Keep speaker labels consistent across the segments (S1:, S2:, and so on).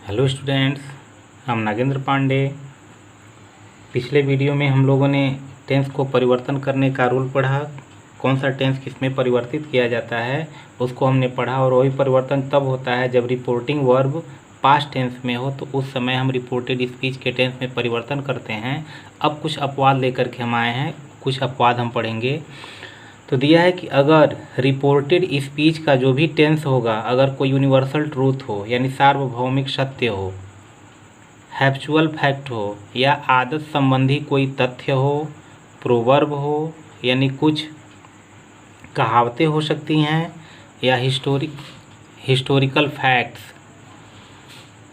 S1: Hello students, हम नागेंद्र पांडे। पिछले video में हम लोगों ने टेंस को परिवर्तन करने का रूल पढ़ा। कौन सा टेंस किसमें परिवर्तित किया जाता है उसको हमने पढ़ा। और वही परिवर्तन तब होता है जब रिपोर्टिंग वर्ब पास्ट टेंस में हो, तो उस समय हम रिपोर्टेड स्पीच के टेंस में परिवर्तन करते हैं। अब कुछ अपवाद लेकर के हम आए हैं, कुछ अपवाद हम पढ़ेंगे। तो दिया है कि अगर रिपोर्टेड स्पीच का जो भी टेंस होगा, अगर कोई यूनिवर्सल ट्रूथ हो यानी सार्वभौमिक सत्य हो, हैप्चुअल फैक्ट हो या आदत संबंधी कोई तथ्य हो, प्रोवर्ब हो यानी कुछ कहावतें हो सकती हैं, या हिस्टोरिकल फैक्ट्स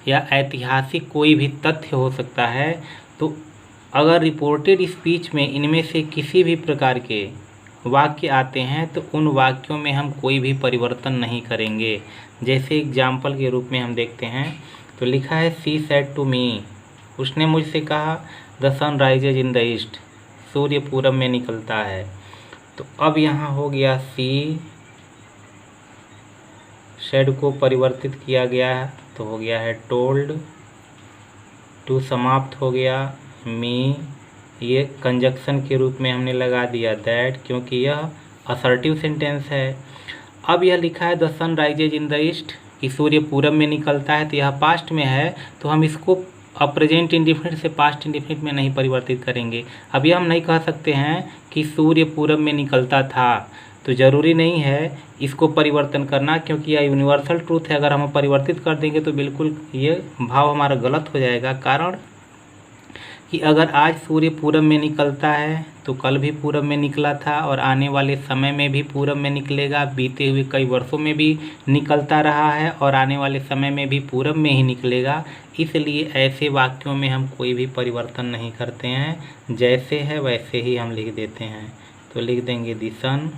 S1: या ऐतिहासिक कोई भी तथ्य हो सकता है। तो अगर रिपोर्टेड स्पीच में इनमें से किसी भी प्रकार के वाक्य आते हैं तो उन वाक्यों में हम कोई भी परिवर्तन नहीं करेंगे। जैसे एग्जाम्पल के रूप में हम देखते हैं, तो लिखा है सी सेड टू मी, उसने मुझसे कहा the sun rises in the east, सूर्य पूरब में निकलता है। तो अब यहाँ हो गया सी सेड को परिवर्तित किया गया है, तो हो गया है टोल्ड। टू समाप्त हो गया, मी ये कंजक्शन के रूप में हमने लगा दिया दैट, क्योंकि यह असर्टिव सेंटेंस है। अब यह लिखा है the sun rises in the east कि सूर्य पूरब में निकलता है, तो यह पास्ट में है, तो हम इसको अब प्रेजेंट इंडिफिनिट से पास्ट इंडिफिनिट में नहीं परिवर्तित करेंगे। अब यह हम नहीं कह सकते हैं कि सूर्य पूरब में निकलता था, तो ज़रूरी नहीं है इसको परिवर्तन करना, क्योंकि यह यूनिवर्सल ट्रूथ है। अगर हम परिवर्तित कर देंगे तो बिल्कुल ये भाव हमारा गलत हो जाएगा। कारण कि अगर आज सूर्य पूरब में निकलता है तो कल भी पूरब में निकला था और आने वाले समय में भी पूरब में निकलेगा, बीते हुए कई वर्षों में भी निकलता रहा है और आने वाले समय में भी पूरब में ही निकलेगा। इसलिए ऐसे वाक्यों में हम कोई भी परिवर्तन नहीं करते हैं, जैसे है वैसे ही हम लिख देते हैं। तो लिख देंगे the sun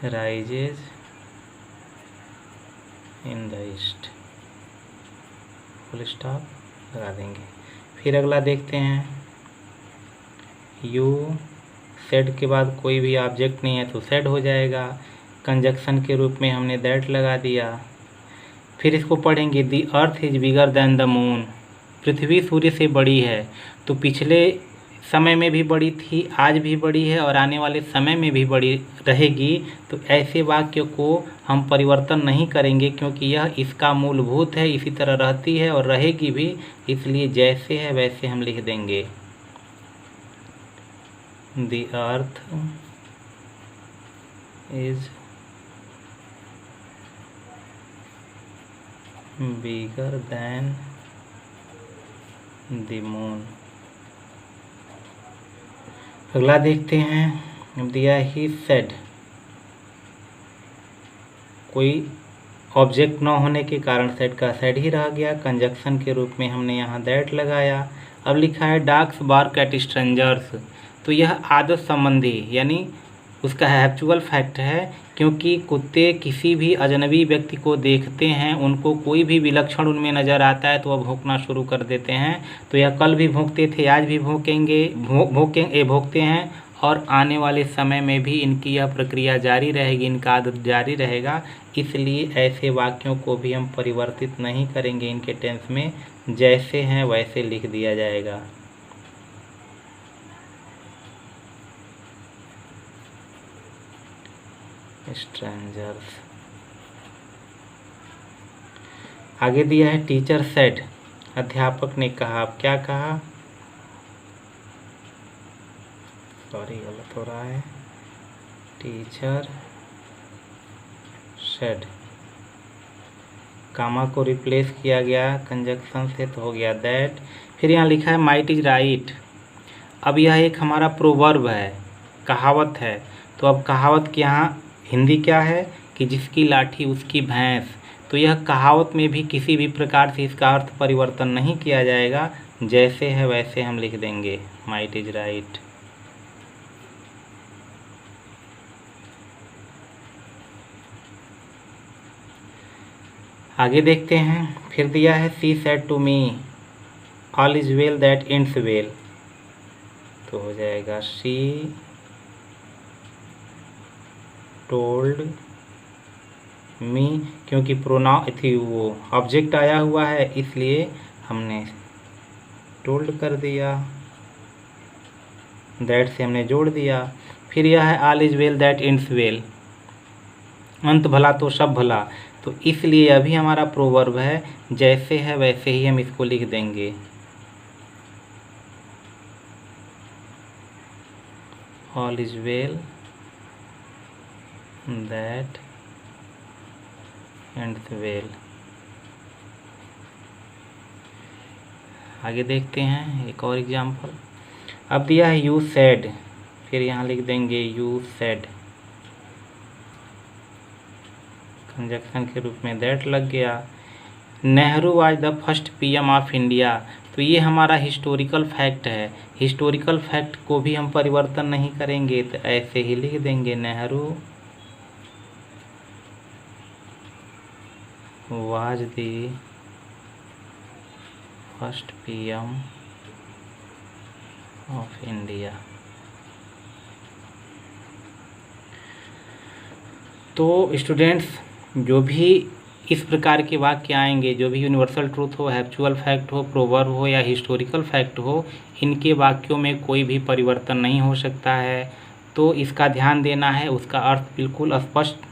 S1: rises in the east, full stop लगा देंगे। फिर अगला देखते हैं, यू सेड के बाद कोई भी ऑब्जेक्ट नहीं है तो सेड हो जाएगा। कंजक्शन के रूप में हमने दैट लगा दिया। फिर इसको पढ़ेंगे the earth is bigger than the moon, पृथ्वी सूर्य से बड़ी है। तो पिछले समय में भी बड़ी थी, आज भी बड़ी है और आने वाले समय में भी बड़ी रहेगी। तो ऐसे वाक्य को हम परिवर्तन नहीं करेंगे, क्योंकि यह इसका मूलभूत है, इसी तरह रहती है और रहेगी भी। इसलिए जैसे है वैसे हम लिख देंगे the earth is bigger than the moon. अगला देखते हैं, दिया ही सेड, कोई ऑब्जेक्ट न होने के कारण सेड का सेड ही रह गया। कंजक्शन के रूप में हमने यहाँ दैट लगाया। अब लिखा है डॉग्स बार्क एट स्ट्रेंजर्स, तो यह आदत संबंधी यानी उसका हैप्चुअल फैक्ट है, क्योंकि कुत्ते किसी भी अजनबी व्यक्ति को देखते हैं, उनको कोई भी विलक्षण उनमें नज़र आता है तो वह भौंकना शुरू कर देते हैं। तो यह कल भी भौंकते थे, आज भी भौंकते हैं और आने वाले समय में भी इनकी यह प्रक्रिया जारी रहेगी, इनका आदत जारी रहेगा। इसलिए ऐसे वाक्यों को भी हम परिवर्तित नहीं करेंगे, इनके टेंस में जैसे हैं वैसे लिख दिया जाएगा। स्ट्रेंजर्स। आगे दिया है टीचर सेड, अध्यापक ने कहा। अब क्या कहा, सॉरी गलत हो रहा है, टीचर सेड, कामा को रिप्लेस किया गया कंजक्शन से, तो हो गया दैट। फिर यहाँ लिखा है माइट इज राइट। अब यह एक हमारा प्रोवर्ब है, कहावत है। तो अब कहावत के यहाँ हिंदी क्या है कि जिसकी लाठी उसकी भैंस। तो यह कहावत में भी किसी भी प्रकार से इसका अर्थ परिवर्तन नहीं किया जाएगा, जैसे है वैसे हम लिख देंगे माइट इज राइट। आगे देखते हैं, फिर दिया है she said to me all is well that ends well, तो हो जाएगा शी told मी, क्योंकि प्रोनाउन थी वो ऑब्जेक्ट आया हुआ है इसलिए हमने टोल्ड कर दिया, दैट से हमने जोड़ दिया। फिर यह है all is well that ends well, अंत भला तो सब भला, तो इसलिए अभी हमारा प्रोवर्ब है, जैसे है वैसे ही हम इसको लिख देंगे। All is well that ends well. आगे देखते हैं एक और एग्जाम्पल। अब दिया है यू सेड, फिर यहाँ लिख देंगे यू सेड, कंजक्शन के रूप में दैट लग गया। नेहरू आज the first PM of India, तो ये हमारा हिस्टोरिकल फैक्ट है, हिस्टोरिकल फैक्ट को भी हम परिवर्तन नहीं करेंगे, तो ऐसे ही लिख देंगे Nehru was the first PM of India. तो स्टूडेंट्स, जो भी इस प्रकार के वाक्य आएंगे, जो भी यूनिवर्सल ट्रूथ हो, हैप्चुअल फैक्ट हो, प्रोवर्ब हो या हिस्टोरिकल फैक्ट हो, इनके वाक्यों में कोई भी परिवर्तन नहीं हो सकता है। तो इसका ध्यान देना है, उसका अर्थ बिल्कुल स्पष्ट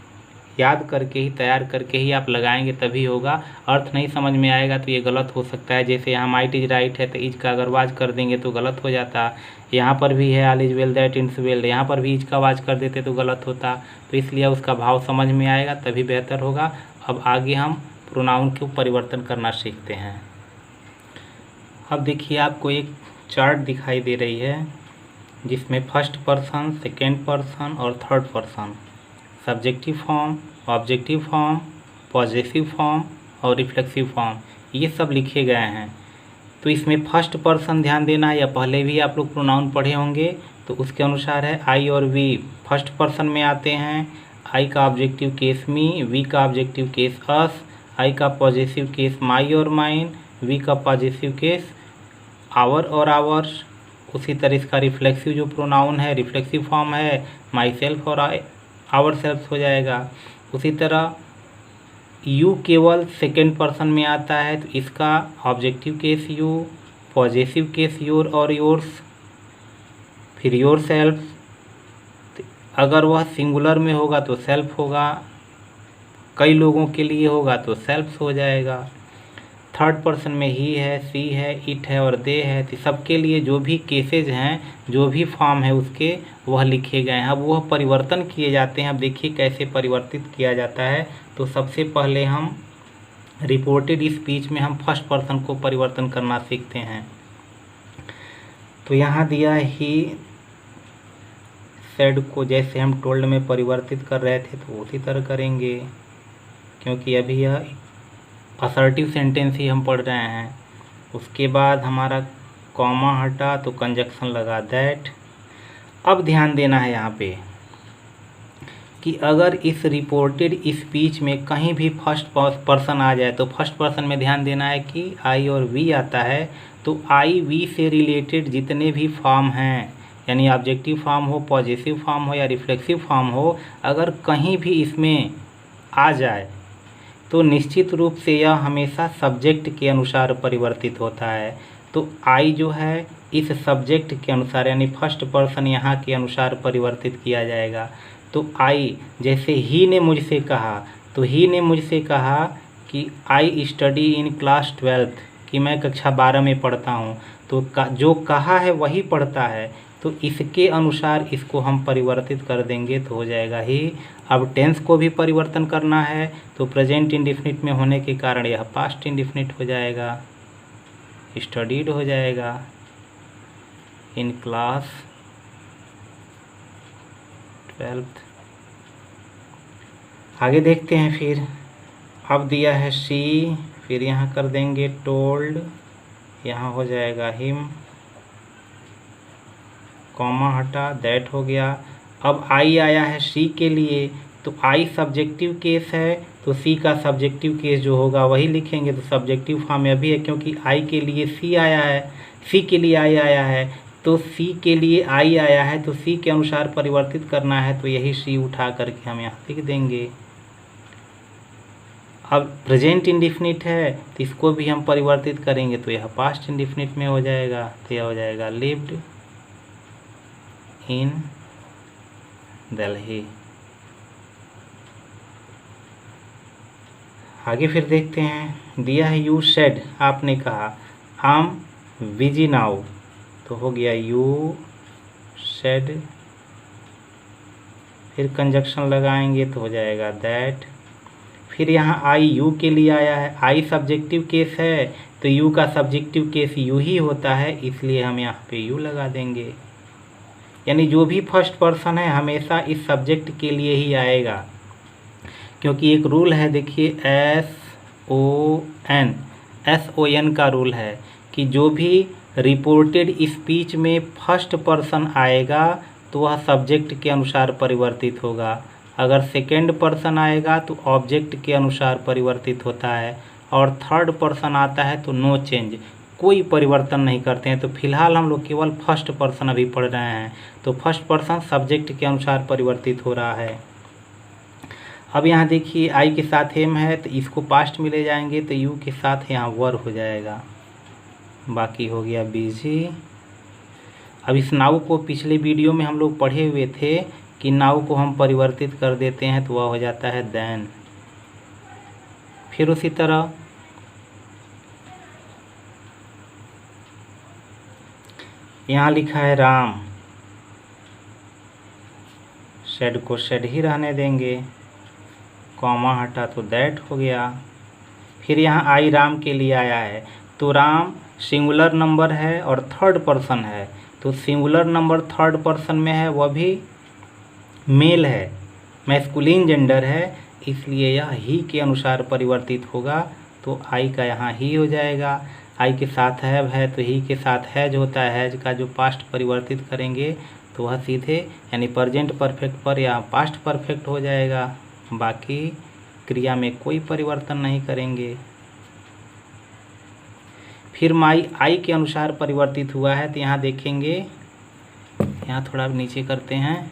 S1: याद करके ही, तैयार करके ही आप लगाएंगे तभी होगा। अर्थ नहीं समझ में आएगा तो ये गलत हो सकता है। जैसे यहाँ माइट इज राइट है तो इज का अगर वाज कर देंगे तो गलत हो जाता। यहाँ पर भी है all is well that ends well, यहाँ पर भी इज का वाज कर देते तो गलत होता। तो इसलिए उसका भाव समझ में आएगा तभी बेहतर होगा। अब आगे हम प्रोनाउन को परिवर्तन करना सीखते हैं। अब देखिए आपको एक चार्ट दिखाई दे रही है जिसमें फर्स्ट पर्सन, सेकेंड पर्सन और third person, subjective form, objective form, possessive form और रिफ्लेक्सिव फॉर्म, ये सब लिखे गए हैं। तो इसमें फर्स्ट पर्सन ध्यान देना है, या पहले भी आप लोग प्रोनाउन पढ़े होंगे तो उसके अनुसार है आई और वी फर्स्ट पर्सन में आते हैं। आई का ऑब्जेक्टिव केस मी, वी का ऑब्जेक्टिव केस अस, आई का पॉजेसिव केस माई और माइन, वी का पॉजेसिव केस आवर और आवर्स। उसी तरह इसका रिफ्लेक्सिव जो प्रोनाउन है, रिफ्लेक्सिव फॉर्म है माई सेल्फ और आवर सेल्फ हो जाएगा। उसी तरह यू केवल सेकेंड पर्सन में आता है तो इसका objective case you, possessive case your और योर्स, फिर योर सेल्फ। अगर वह सिंगुलर में होगा तो सेल्फ होगा, कई लोगों के लिए होगा तो सेल्फ हो जाएगा। थर्ड पर्सन में ही है, सी है, इट है और दे है। तो सबके लिए जो भी केसेज हैं, जो भी फॉर्म है उसके, वह लिखे गए हैं। अब वह परिवर्तन किए जाते हैं। अब देखिए कैसे परिवर्तित किया जाता है। तो सबसे पहले हम रिपोर्टेड स्पीच में हम फर्स्ट पर्सन को परिवर्तन करना सीखते हैं। तो यहाँ दिया ही सेड को जैसे हम टोल्ड में परिवर्तित कर रहे थे तो उसी तरह करेंगे, क्योंकि अभी यह असर्टिव सेंटेंस ही हम पढ़ रहे हैं। उसके बाद हमारा कॉमा हटा तो कंजक्शन लगा दैट। अब ध्यान देना है यहाँ पे कि अगर इस रिपोर्टेड स्पीच में कहीं भी फर्स्ट पर्सन आ जाए तो फर्स्ट पर्सन में ध्यान देना है कि आई और वी आता है। तो आई वी से रिलेटेड जितने भी फॉर्म हैं, यानी ऑब्जेक्टिव फॉर्म हो, पॉजिटिव फॉर्म हो या रिफ्लेक्सिव फॉर्म हो, अगर कहीं भी इसमें आ जाए तो निश्चित रूप से यह हमेशा सब्जेक्ट के अनुसार परिवर्तित होता है। तो आई जो है इस सब्जेक्ट के अनुसार, यानी फर्स्ट पर्सन यहाँ के अनुसार परिवर्तित किया जाएगा। तो आई, जैसे ही ने मुझसे कहा, तो ही ने मुझसे कहा कि I study in class 12th, कि मैं कक्षा 12 में पढ़ता हूँ। तो जो कहा है वही पढ़ता है, तो इसके अनुसार इसको हम परिवर्तित कर देंगे तो हो जाएगा ही। अब टेंस को भी परिवर्तन करना है तो प्रेजेंट इंडेफिनिट में होने के कारण यह पास्ट इंडेफिनिट हो जाएगा, स्टडीड हो जाएगा इन क्लास 12th। आगे देखते हैं फिर। अब दिया है सी, फिर यहाँ कर देंगे टोल्ड, यहाँ हो जाएगा हिम, कॉमा हटा दैट हो गया। अब आई आया है सी के लिए, तो आई सब्जेक्टिव केस है तो सी का सब्जेक्टिव केस जो होगा वही लिखेंगे। तो सब्जेक्टिव फॉर्म अभी है क्योंकि आई के लिए सी आया है, सी के लिए आई आया है, तो सी के लिए आई आया है तो सी के अनुसार परिवर्तित करना है। तो यही सी उठा करके हम यहाँ लिख देंगे अब प्रेजेंट इंडिफिनिट है तो इसको भी हम परिवर्तित करेंगे तो यह पास्ट इंडिफिनिट में हो जाएगा, तो यह हो जाएगा लिव्ड इन दिल्ली। आगे फिर देखते हैं, दिया है यू सेड, आपने कहा, आम बिजी नाउ, तो हो गया यू सेड, फिर कंजक्शन लगाएंगे तो हो जाएगा दैट। फिर यहाँ आई यू के लिए आया है, आई सब्जेक्टिव केस है तो यू का सब्जेक्टिव केस यू ही होता है, इसलिए हम यहाँ पे यू लगा देंगे। यानी जो भी फर्स्ट पर्सन है हमेशा इस सब्जेक्ट के लिए ही आएगा, क्योंकि एक रूल है, देखिए SON का रूल है कि जो भी रिपोर्टेड स्पीच में फर्स्ट पर्सन आएगा तो वह सब्जेक्ट के अनुसार परिवर्तित होगा, अगर सेकेंड पर्सन आएगा तो ऑब्जेक्ट के अनुसार परिवर्तित होता है, और थर्ड पर्सन आता है तो नो चेंज, कोई परिवर्तन नहीं करते हैं। तो फिलहाल हम लोग केवल फर्स्ट पर्सन अभी पढ़ रहे हैं, तो फर्स्ट पर्सन सब्जेक्ट के अनुसार परिवर्तित हो रहा है। अब यहाँ देखिए आई के साथ एम है तो इसको पास्ट में ले जाएंगे तो यू के साथ यहाँ वर हो जाएगा, बाकी हो गया बिजी। अब इस नाउ को पिछले वीडियो में हम लोग पढ़े हुए थे कि नाउ को हम परिवर्तित कर देते हैं तो वह हो जाता है देन। फिर उसी तरह यहाँ लिखा है राम, शेड को शेड ही रहने देंगे, कॉमा हटा तो दैट हो गया। फिर यहाँ आई राम के लिए आया है, तो राम सिंगुलर नंबर है और थर्ड पर्सन है, तो सिंगुलर नंबर थर्ड पर्सन में है, वह भी मेल है, मैस्कुलिन जेंडर है, इसलिए यह ही के अनुसार परिवर्तित होगा, तो आई का यहाँ ही हो जाएगा। आई के साथ हैव है तो ही के साथ हैज होता है, हैज का जो पास्ट परिवर्तित करेंगे तो वह सीधे यानी प्रेजेंट परफेक्ट पर या पास्ट परफेक्ट हो जाएगा, बाकी क्रिया में कोई परिवर्तन नहीं करेंगे। फिर माई आई के अनुसार परिवर्तित हुआ है, तो यहाँ देखेंगे, यहाँ थोड़ा नीचे करते हैं,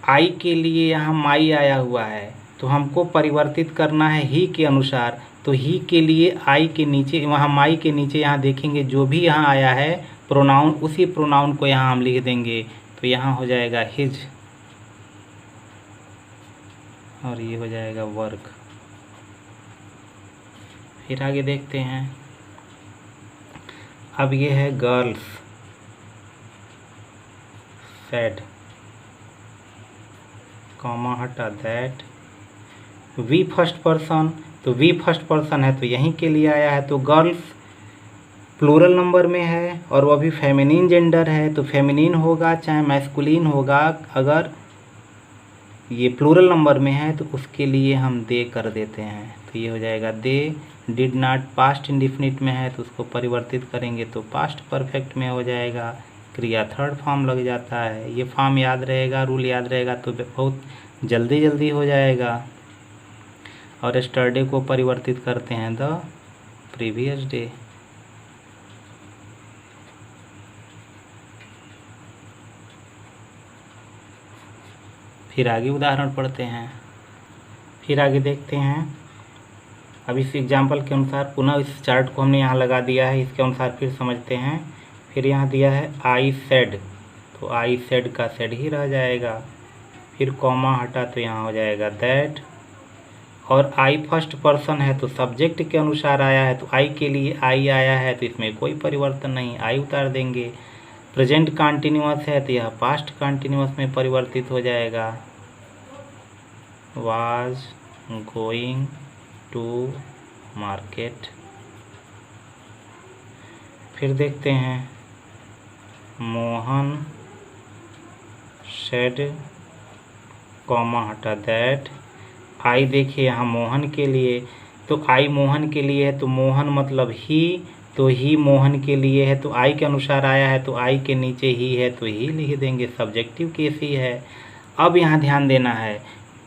S1: आई के लिए यहाँ माई आया हुआ है तो हमको परिवर्तित करना है ही के अनुसार, तो ही के लिए आई के नीचे, वहाँ माई के नीचे यहाँ देखेंगे जो भी यहाँ आया है प्रोनाउन, उसी प्रोनाउन को यहाँ हम लिख देंगे, तो यहाँ हो जाएगा हिज और ये हो जाएगा वर्क। फिर आगे देखते हैं, अब ये है गर्ल्स सेड, कॉमा हटा दैट, वी फर्स्ट पर्सन, तो वी फर्स्ट पर्सन है तो यहीं के लिए आया है, तो गर्ल्स प्लूरल नंबर में है और वह भी फेमिनिन जेंडर है, तो फेमिनिन होगा चाहे मैस्कुलिन होगा, अगर ये प्लूरल नंबर में है तो उसके लिए हम दे कर देते हैं, तो ये हो जाएगा दे। डिड नॉट पास्ट इंडिफिनिट में है तो उसको परिवर्तित करेंगे तो पास्ट परफेक्ट में हो जाएगा, क्रिया थर्ड फॉर्म लग जाता है। ये फॉर्म याद रहेगा, रूल याद रहेगा तो बहुत जल्दी हो जाएगा। और यस्टरडे को परिवर्तित करते हैं द प्रीवियस डे। फिर आगे उदाहरण पढ़ते हैं, फिर आगे देखते हैं। अब इस एग्जाम्पल के अनुसार पुनः इस चार्ट को हमने यहाँ लगा दिया है, इसके अनुसार फिर समझते हैं। फिर यहाँ दिया है आई सेड, तो आई सेड का सेड ही रह जाएगा, फिर कॉमा हटा तो यहाँ हो जाएगा दैट। और आई फर्स्ट पर्सन है तो सब्जेक्ट के अनुसार आया है, तो आई के लिए आई आया है तो इसमें कोई परिवर्तन नहीं, आई उतार देंगे। प्रेजेंट कंटिन्यूअस है तो यह पास्ट कंटिन्यूअस में परिवर्तित हो जाएगा, वाज गोइंग टू मार्केट। फिर देखते हैं मोहन सेड, कॉमा हटा दैट। आई देखिए यहाँ मोहन के लिए, तो आई मोहन के लिए है तो मोहन मतलब ही, तो ही मोहन के लिए है तो आई के अनुसार आया है तो आई के नीचे ही है तो ही लिख देंगे, सब्जेक्टिव केस ही है। अब यहाँ ध्यान देना है,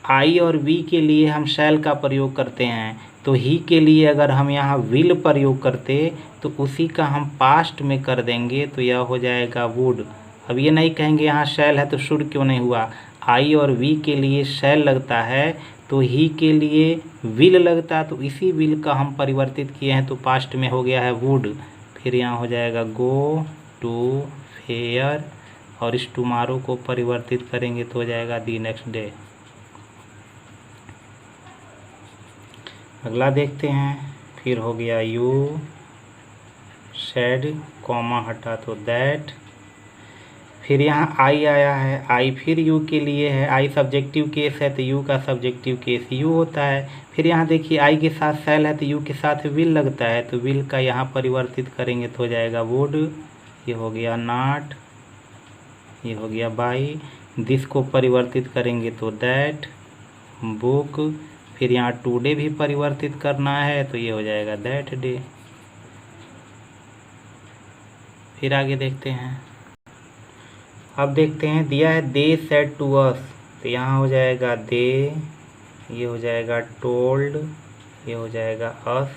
S1: आई और वी के लिए हम शैल का प्रयोग करते हैं, तो ही के लिए अगर हम यहाँ विल प्रयोग करते तो उसी का हम पास्ट में कर देंगे तो यह हो जाएगा वुड। अब ये नहीं कहेंगे यहाँ शैल है तो शुड क्यों नहीं हुआ, आई और वी के लिए शैल लगता है तो ही के लिए विल लगता है, तो इसी विल का हम परिवर्तित किए हैं, तो पास्ट में हो गया है वुड। फिर यहाँ हो जाएगा गो टू फेयर, और इस टुमारो को परिवर्तित करेंगे तो हो जाएगा दी नेक्स्ट डे। अगला देखते हैं। फिर हो गया यू सेड, कॉमा हटा तो दैट। फिर यहाँ आई आया है, आई फिर यू के लिए है, आई सब्जेक्टिव केस है तो यू का सब्जेक्टिव केस यू होता है। फिर यहाँ देखिए आई के साथ सेल है तो यू के साथ विल लगता है, तो विल का यहाँ परिवर्तित करेंगे तो हो जाएगा वुड। ये हो गया नॉट, ये हो गया बाई। दिस को परिवर्तित करेंगे तो दैट, बुक। फिर यहाँ टुडे भी परिवर्तित करना है तो ये हो जाएगा दैट डे। फिर आगे देखते हैं। अब देखते हैं, दिया है दे सेड टू अस, तो यहाँ हो जाएगा दे, ये हो जाएगा टोल्ड, ये हो जाएगा अस,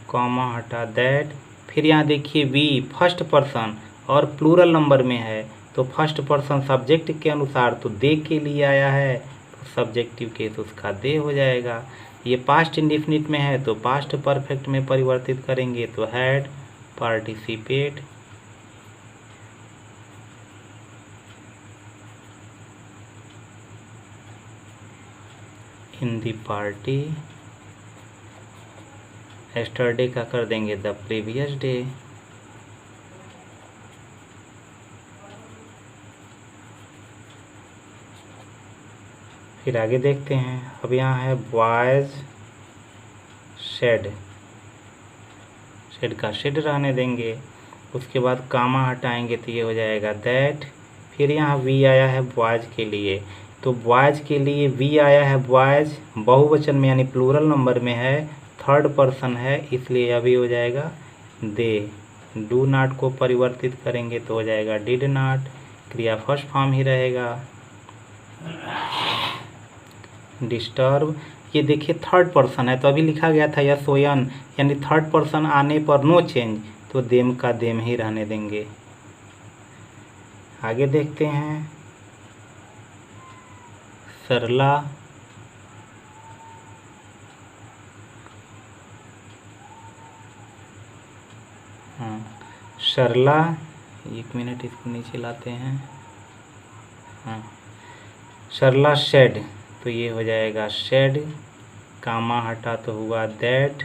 S1: कॉमा हटा दैट। फिर यहाँ देखिए वी फर्स्ट पर्सन और प्लूरल नंबर में है, तो फर्स्ट पर्सन सब्जेक्ट के अनुसार तो दे के लिए आया है, तो सब्जेक्टिव केस उसका दे हो जाएगा। ये पास्ट इंडेफिनिट में है तो पास्ट परफेक्ट में परिवर्तित करेंगे तो had participate. In the party, yesterday का कर देंगे द प्रीवियस डे। फिर आगे देखते हैं। अब यहाँ है बॉयज शेड, शेड का शेड रहने देंगे, उसके बाद कामा हटाएंगे तो ये हो जाएगा दैट। फिर यहाँ वी आया है बॉयज के लिए, तो बॉयज के लिए वी आया है, बॉयज बहुवचन में यानी प्लूरल नंबर में है, थर्ड पर्सन है, इसलिए अभी हो जाएगा दे। डू नॉट को परिवर्तित करेंगे तो हो जाएगा डिड नॉट, क्रिया फर्स्ट फॉर्म ही रहेगा। डिस्टर्ब, ये देखिए थर्ड पर्सन है तो अभी लिखा गया था यस ओ एन, यानी थर्ड पर्सन आने पर नो चेंज, तो देम का देम ही रहने देंगे। आगे देखते हैं। सरला, सरला, एक मिनट इसको नीचे लाते हैं। सरला शेड, तो ये हो जाएगा शेड, कामा हटा तो हुआ दैट।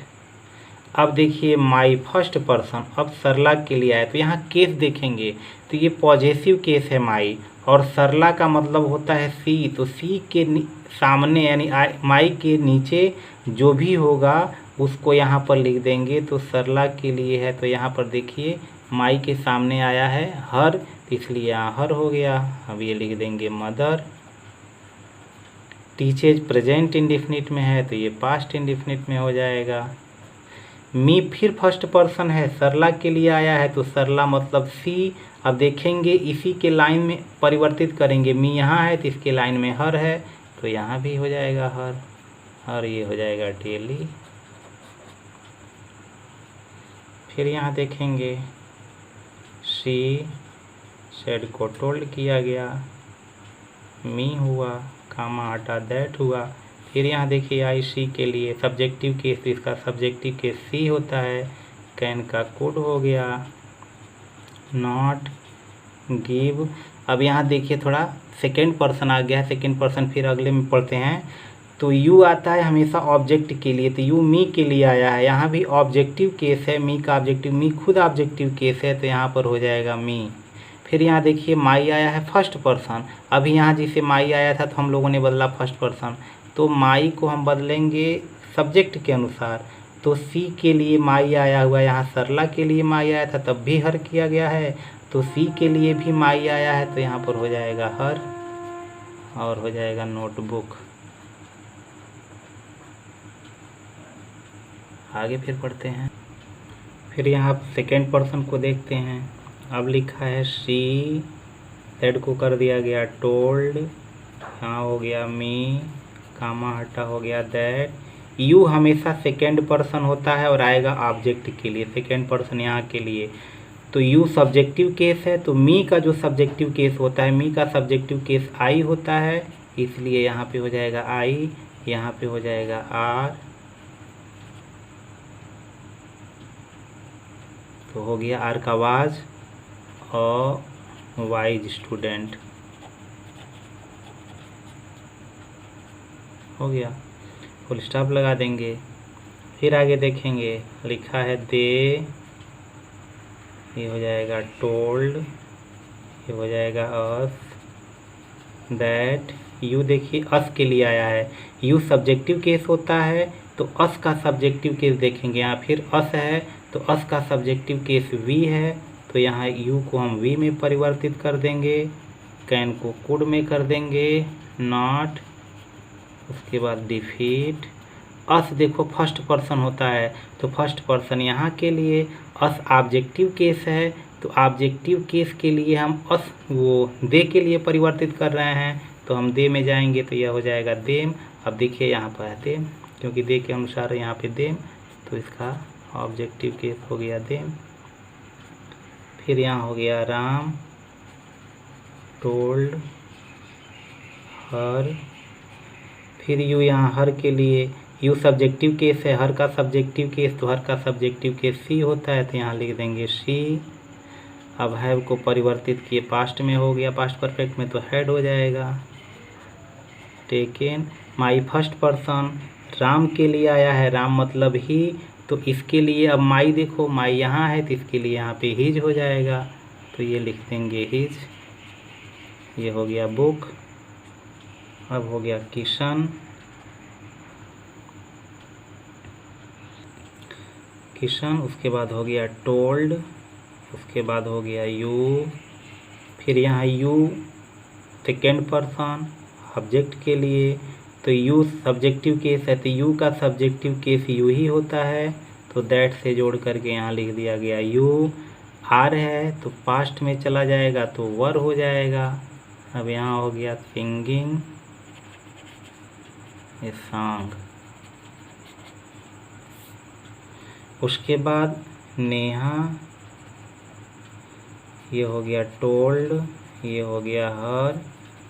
S1: अब देखिए माई फर्स्ट पर्सन, अब सरला के लिए आया तो यहाँ केस देखेंगे तो ये पॉजेसिव केस है माई, और सरला का मतलब होता है सी, तो सी के सामने यानी माई के नीचे जो भी होगा उसको यहाँ पर लिख देंगे। तो सरला के लिए है तो यहाँ पर देखिए माई के सामने आया है हर, तो इसलिए यहाँ हर हो गया। अब ये लिख देंगे मदर। टीचेज प्रेजेंट इंडेफिनिट में है तो ये पास्ट इंडेफिनिट में हो जाएगा। मी फिर फर्स्ट पर्सन है, सरला के लिए आया है तो सरला मतलब सी। अब देखेंगे इसी के लाइन में परिवर्तित करेंगे, मी यहाँ है तो इसके लाइन में हर है तो यहाँ भी हो जाएगा हर, और ये हो जाएगा डेली। फिर यहाँ देखेंगे सी सेड को टोल्ड किया गया, मी हुआ, कामा हटा दैट हुआ। फिर यहाँ देखिए आई सी के लिए सब्जेक्टिव केस, तो इसका सब्जेक्टिव केस सी होता है, कैन का कोड हो गया, नॉट गिव। अब यहाँ देखिए थोड़ा सेकेंड पर्सन आ गया है, सेकेंड पर्सन फिर अगले में पढ़ते हैं। तो यू आता है हमेशा ऑब्जेक्ट के लिए, तो यू मी के लिए आया है, यहाँ भी ऑब्जेक्टिव केस है, मी का ऑब्जेक्टिव, मी खुद ऑब्जेक्टिव केस है तो यहाँ पर हो जाएगा मी। फिर यहाँ देखिए माई आया है फर्स्ट पर्सन, अभी यहाँ जिसे माई आया था तो हम लोगों ने बदला फर्स्ट पर्सन, तो माई को हम बदलेंगे सब्जेक्ट के अनुसार। तो सी के लिए माई आया हुआ है, यहाँ सरला के लिए माई आया था तब भी हर किया गया है, तो सी के लिए भी माई आया है तो यहाँ पर हो जाएगा हर, और हो जाएगा नोटबुक। आगे फिर पढ़ते हैं। फिर यहाँ सेकेंड पर्सन को देखते हैं। अब लिखा है सी, हेड को कर दिया गया टोल्ड, यहाँ हो गया मी, कामा हटा हो गया दैट। यू हमेशा सेकेंड पर्सन होता है और आएगा ऑब्जेक्ट के लिए, सेकेंड पर्सन यहाँ के लिए। तो यू सब्जेक्टिव केस है, तो मी का जो सब्जेक्टिव केस होता है, मी का सब्जेक्टिव केस आई होता है, इसलिए यहाँ पे हो जाएगा आई, यहाँ पे हो जाएगा आर, तो हो गया आर का वाज और वाइज स्टूडेंट, हो गया, फुल स्टॉप लगा देंगे। फिर आगे देखेंगे, लिखा है दे, ये हो जाएगा टोल्ड, ये हो जाएगा अस, दैट, यू देखिए अस के लिए आया है, यू सब्जेक्टिव केस होता है तो अस का सब्जेक्टिव केस देखेंगे। यहाँ फिर अस है तो अस का सब्जेक्टिव केस वी है, तो यहाँ यू को हम वी में परिवर्तित कर देंगे, कैन को कुड में कर देंगे, नॉट, उसके बाद डिफीट। अस देखो फर्स्ट पर्सन होता है तो फर्स्ट पर्सन यहाँ के लिए, अस ऑब्जेक्टिव केस है तो ऑब्जेक्टिव केस के लिए हम अस वो दे के लिए परिवर्तित कर रहे हैं, तो हम दे में जाएंगे तो यह हो जाएगा देम। अब देखिए यहाँ पर है देम, क्योंकि दे के अनुसार यहाँ पे देम, तो इसका ऑब्जेक्टिव केस हो गया देम। फिर यहाँ हो गया राम, टोल्ड, हर, फिर यू यहाँ हर के लिए, यू सब्जेक्टिव केस है, हर का सब्जेक्टिव केस, तो हर का सब्जेक्टिव केस सी होता है, तो यहाँ लिख देंगे सी। अब हैव को परिवर्तित किए पास्ट में, हो गया पास्ट परफेक्ट में, तो हैड हो जाएगा। Taken, my first person, Ram के लिए आया है, राम मतलब ही, तो इसके लिए अब माई देखो, माई यहाँ है तो इसके लिए यहाँ पे हिज हो जाएगा, तो ये लिख देंगे हिज। ये हो गया बुक। अब हो गया किशन, किशन, उसके बाद हो गया टोल्ड, उसके बाद हो गया यू, फिर यहाँ यू सेकेंड पर्सन ऑब्जेक्ट के लिए, तो यू सब्जेक्टिव केस है तो यू का सब्जेक्टिव केस यू ही होता है, तो दैट से जोड़ करके यहाँ लिख दिया गया यू। आर है तो पास्ट में चला जाएगा तो वर हो जाएगा। अब यहाँ हो गया सिंगिंग ए सॉन्ग, उसके बाद नेहा, ये हो गया टोल्ड, ये हो गया हर,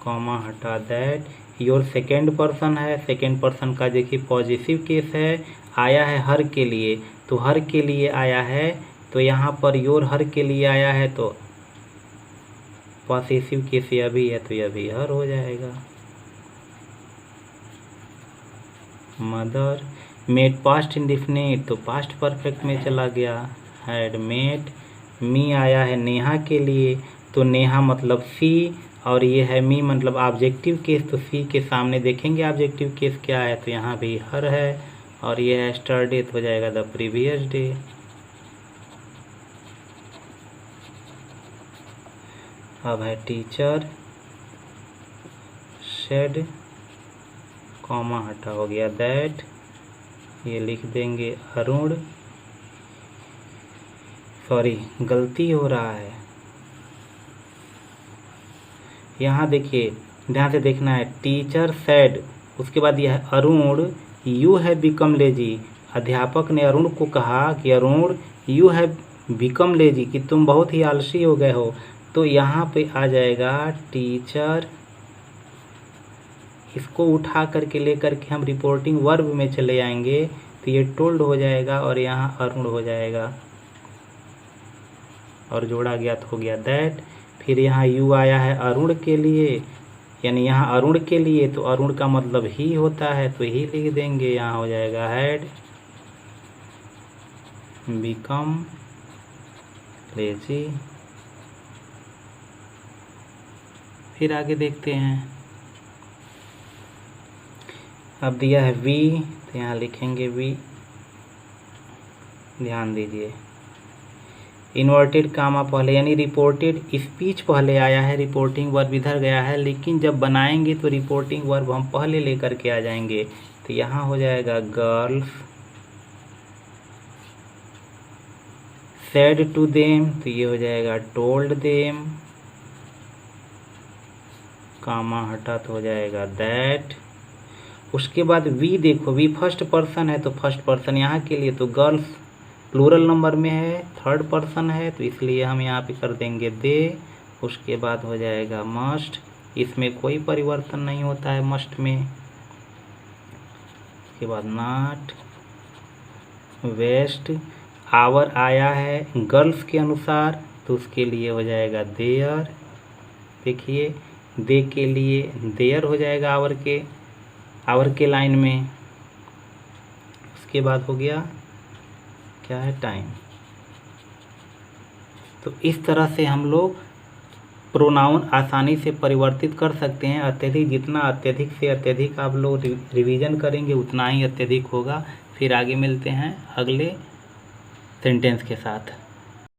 S1: कॉमा हटा दैट, योर सेकेंड पर्सन है, सेकेंड पर्सन का देखिए पॉजिटिव केस है, आया है हर के लिए, तो हर के लिए आया है, तो यहाँ पर योर हर के लिए आया है तो पॉजिटिव केस यह भी है तो यह भी हर हो जाएगा। मदर, मेड पास्ट इंडिफिनिट तो पास्ट परफेक्ट में चला गया, हैड मेड, मी आया है नेहा के लिए, तो नेहा मतलब सी, और ये है मी मतलब ऑब्जेक्टिव केस, तो सी के सामने देखेंगे ऑब्जेक्टिव केस क्या है, तो यहाँ भी हर है, और ये है स्टरडे तो हो जाएगा द प्रीवियस डे। अब है टीचर, शेड, कॉमा हटा हो गया दैट, ये लिख देंगे अरुण, सॉरी गलती हो रहा है, यहाँ देखिए ध्यान से देखना है, टीचर सेड, उसके बाद यह है Arun, you have become lazy, अध्यापक ने अरुण को कहा कि Arun you have become lazy, कि तुम बहुत ही आलसी हो गए हो, तो यहाँ पे आ जाएगा टीचर, इसको उठा करके लेकर के हम रिपोर्टिंग वर्ब में चले जाएंगे, तो ये टोल्ड हो जाएगा और यहाँ अरुण हो जाएगा, और जोड़ा गया तो हो गया दैट। फिर यहाँ यू आया है अरुण के लिए, यानी यहाँ अरुण के लिए, तो अरुण का मतलब ही होता है तो ही लिख देंगे, यहाँ हो जाएगा हैड बिकम लेजी। फिर आगे देखते हैं, अब दिया है वी, तो यहाँ लिखेंगे वी, ध्यान दीजिए इन्वर्टेड कामा पहले, यानी रिपोर्टेड स्पीच पहले आया है, रिपोर्टिंग वर्ब इधर गया है, लेकिन जब बनाएंगे तो रिपोर्टिंग वर्ब हम पहले लेकर के आ जाएंगे, तो यहाँ हो जाएगा गर्ल्स, सेड टू देम, तो ये हो जाएगा टोल्ड देम, कामा हटा तो हो जाएगा दैट। उसके बाद वी देखो, वी फर्स्ट पर्सन है तो फर्स्ट पर्सन यहाँ के लिए, तो गर्ल्स प्लूरल नंबर में है, थर्ड पर्सन है, तो इसलिए हम यहाँ पे कर देंगे दे। उसके बाद हो जाएगा मस्ट, इसमें कोई परिवर्तन नहीं होता है मस्ट में। उसके बाद नॉट, वेस्ट, आवर आया है गर्ल्स के अनुसार तो उसके लिए हो जाएगा देयर। देखिए दे के लिए देयर हो जाएगा आवर के लाइन में। उसके बाद हो गया क्या है, टाइम। तो इस तरह से हम लोग प्रोनाउन आसानी से परिवर्तित कर सकते हैं। अत्यधिक, जितना अत्यधिक से अत्यधिक आप लोग रिवीजन करेंगे उतना ही अत्यधिक होगा। फिर आगे मिलते हैं अगले सेंटेंस के साथ।